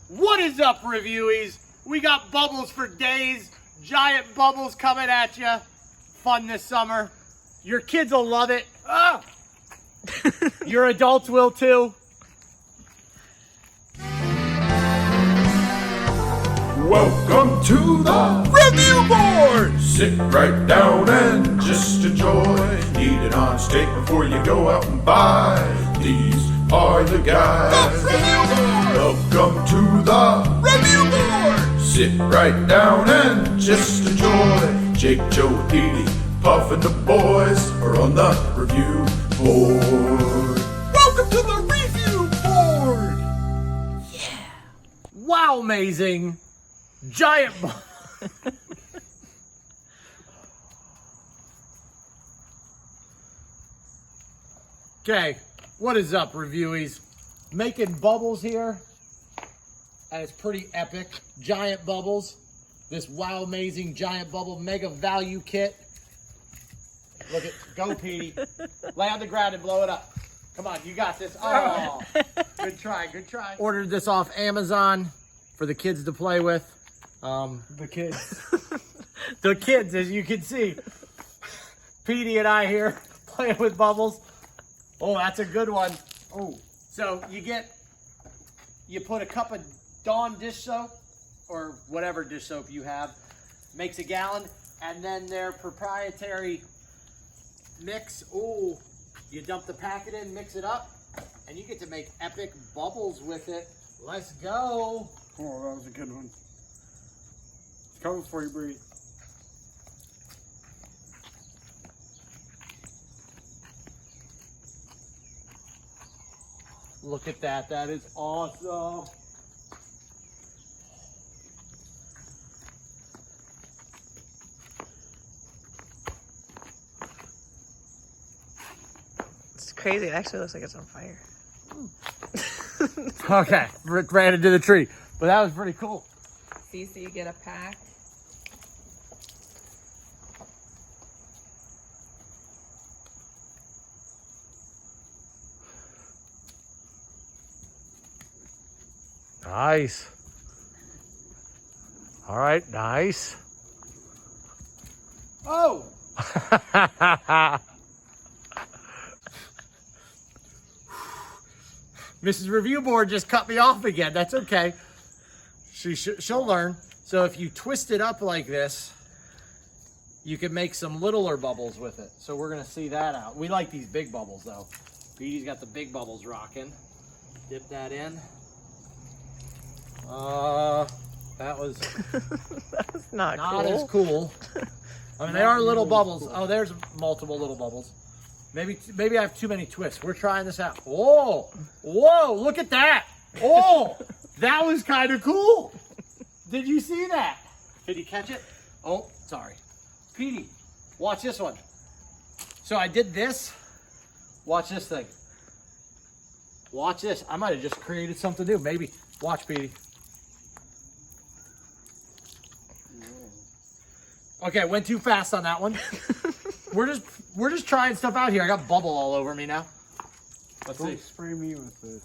What is up, reviewees? We got bubbles for days. Giant bubbles coming at you. Fun this summer. Your kids will love it. Ah! Your adults will too. Welcome to the Reviewboard! Sit right down and just enjoy. Eat an honest steak before you go out and buy. These are the guys. The Reviewboard! Welcome to the Reviewboard! Sit right down and just enjoy. Jake, Joe, Petey, Puff, and the boys are on the review board. Welcome to the Review Board! Wowmazing Giant Okay, what is up, reviewees? Making bubbles here, and it's pretty epic. Giant bubbles. This Wowmazing Giant Bubble Mega Value Kit. Look at, go Petey. Lay on the ground and blow it up. Come on, you got this. Oh, good try, good try. Ordered this off Amazon for the kids to play with. The kids. The kids, as you can see. Petey and I here playing with bubbles. Oh, that's a good one. Oh, so you put a cup of Dawn dish soap or whatever dish soap you have, makes a gallon, and then their proprietary mix. Oh, you dump the packet in, mix it up, and you get to make epic bubbles with it. Let's go. Oh, that was a good one. It's coming for you, Bree. Look at that. That is awesome. It's crazy. It actually looks like it's on fire. Okay, Rick ran into the tree, but that was pretty cool. See, so you get a pack. Nice. All right, nice. Oh! Mrs. Reviewboard just cut me off again. That's okay. She'll learn. So if you twist it up like this, you can make some littler bubbles with it. So we're gonna see that out. We like these big bubbles though. Petey's got the big bubbles rocking. Dip that in. That was That's not cool. as cool. I mean, they are little bubbles. Oh, there's multiple little bubbles. Maybe I have too many twists. We're trying this out. Whoa, whoa, look at that. Oh, that was kind of cool. Did you see that? Did you catch it? Oh, sorry. Petey, watch this one. So I did this. Watch this thing. Watch this. I might have just created something new. Maybe. Watch, Petey. Okay, went too fast on that one. We're just trying stuff out here. I got bubble all over me now. Let's see. Don't spray me with it.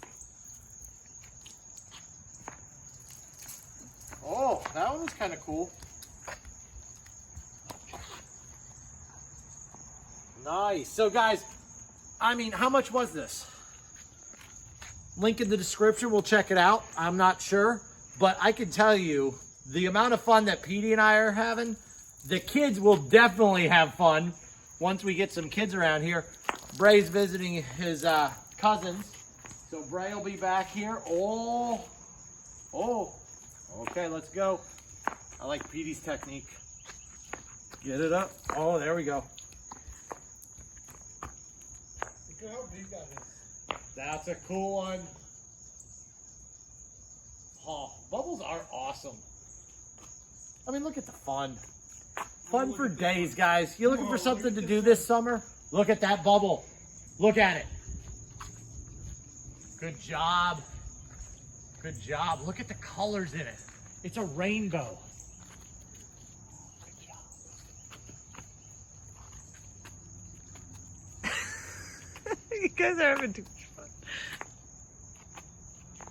Oh, that one was kind of cool. Nice. So guys, I mean, how much was this? Link in the description. We'll check it out. I'm not sure, but I can tell you the amount of fun that Petey and I are having, the kids will definitely have fun once we get some kids around here. Bray's visiting his cousins, so Bray will be back here. Oh, okay, let's go. I like Petey's technique. Get it up. Oh, there we go. Look at how big that is. That's a cool one. Oh, bubbles are awesome. I mean, look at the fun. Fun for days, guys. You looking for something to do this summer? Look at that bubble. Look at it. Good job. Good job. Look at the colors in it. It's a rainbow. Good job. You guys are having too much fun.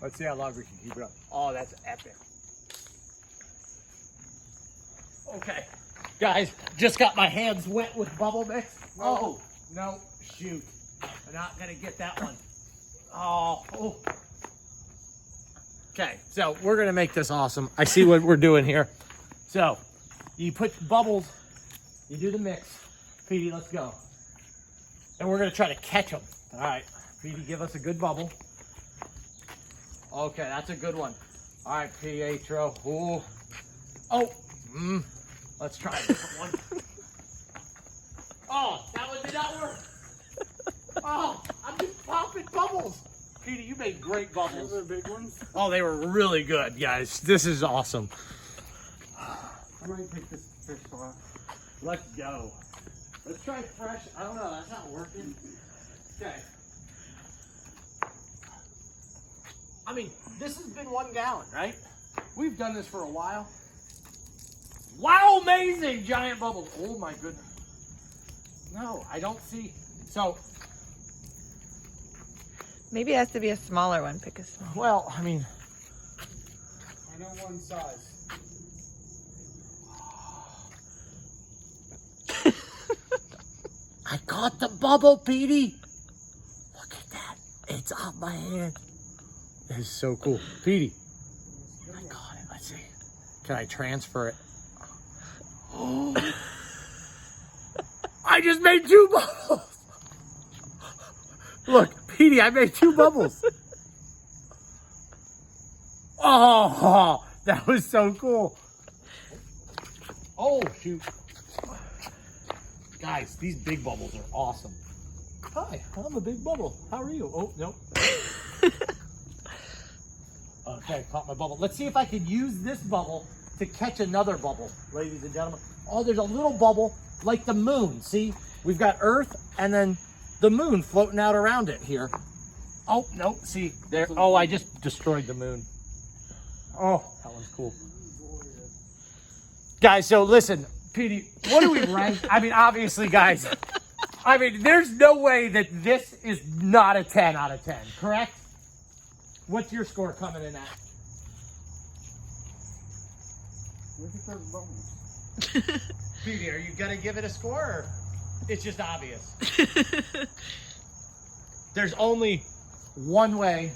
Let's see how long we can keep it up. Oh, that's epic. Okay. Guys, just got my hands wet with bubble mix. Oh, no, shoot. I'm not gonna get that one. Oh. Okay, so we're gonna make this awesome. I see what we're doing here. So, you put bubbles, you do the mix. Petey, let's go. And we're gonna try to catch them. All right, Petey, give us a good bubble. Okay, that's a good one. All right, Pietro. Ooh. Oh, let's try a different one. Oh, that one did not work. Oh, I'm just popping bubbles. Petey, you made great bubbles. Those are big ones. Oh, they were really good, guys. This is awesome. I might take this fish off. Let's go. Let's try fresh. I don't know. That's not working. Okay. I mean, this has been 1 gallon, right? We've done this for a while. Wowmazing giant bubbles. Oh my goodness. No, I don't see. So. Maybe it has to be a smaller one. Pick a small. Well, I mean. I know one size. I got the bubble, Petey. Look at that. It's on my hand. This is so cool. Petey. I got it. Let's see. Can I transfer it? Oh. I just made 2 bubbles. Look, Petey, I made 2 bubbles. Oh, that was so cool. Oh, shoot. Guys, these big bubbles are awesome. Hi, I'm a big bubble. How are you? Oh, nope. Okay, caught my bubble. Let's see if I can use this bubble to catch another bubble, ladies and gentlemen. Oh, there's a little bubble like the moon. See, we've got Earth and then the moon floating out around it here. Oh, no, see, there. Oh, I just destroyed the moon. Oh, that was cool. Guys, so listen, Petey, what do we rank? I mean, obviously, guys, I mean, there's no way that this is not a 10 out of 10, correct? What's your score coming in at? Look at those bubbles. Petey, are you going to give it a score, or it's just obvious? There's only one way.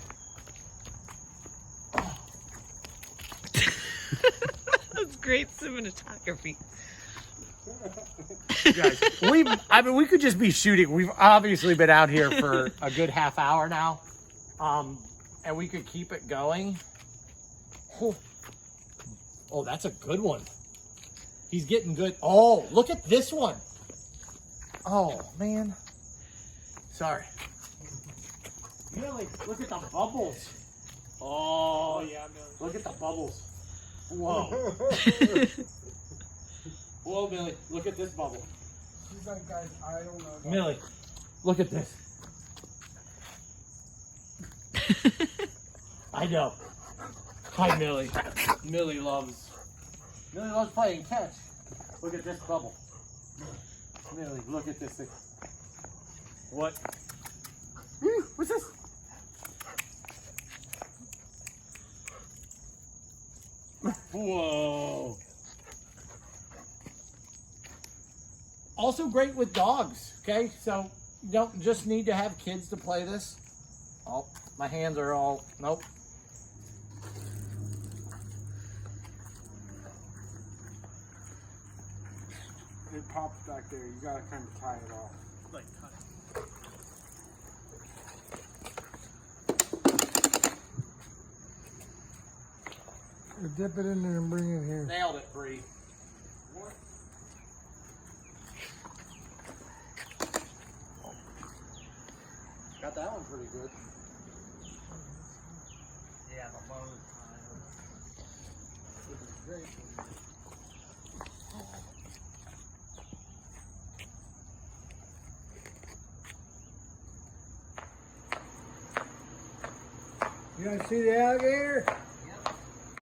That's great cinematography. Guys, I mean, we could just be shooting. We've obviously been out here for a good half hour now. And we could keep it going. Oh, that's a good one. He's getting good. Oh, look at this one. Oh, man. Sorry. Really, look at the bubbles. Oh, yeah, look at the bubbles. Whoa. Whoa, Millie, look at this bubble. She's like, guys, I don't know. Millie, look at this. I know. Hi, Millie. Millie loves playing catch. Look at this bubble. Millie, look at this thing. What? What's this? Whoa. Also great with dogs, okay? So you don't just need to have kids to play this. Oh, my hands are all, nope. It pops back there. You gotta kind of tie it off. Like, Dip it in there and bring it here. nailed it, Bree. Got that one pretty good. Yeah, the low time. This is great. You guys see the alligator?